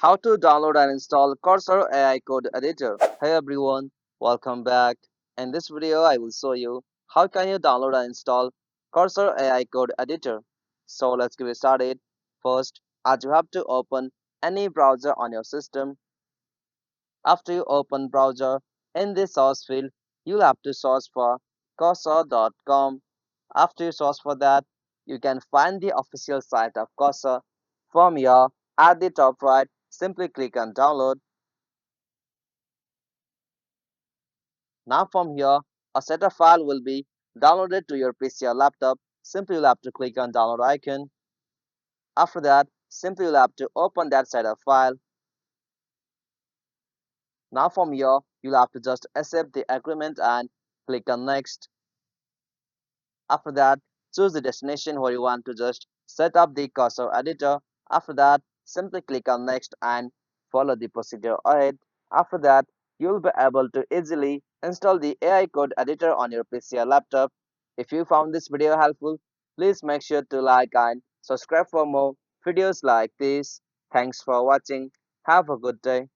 How to download and install Cursor AI code editor. Hey everyone, welcome back. In this video, I will show you how can you download and install Cursor AI code editor. So let's get started. First, as you have to open any browser on your system. After you open browser, in the source field, you'll have to search for cursor.com. After you search for that, you can find the official site of Cursor. From here, at the top right, simply click on download. Now from here, a set of file will be downloaded to your PC or laptop. Simply you'll have to click on download icon. After that, simply you'll have to open that set of file. Now from here, you'll have to just accept the agreement and click on next. After that, choose the destination where you want to just set up the cursor editor. After that, simply click on next and follow the procedure ahead. After that, you'll be able to easily install the AI code editor on your PC or laptop. If you found this video helpful, please make sure to like and subscribe for more videos like this. Thanks for watching. Have a good day.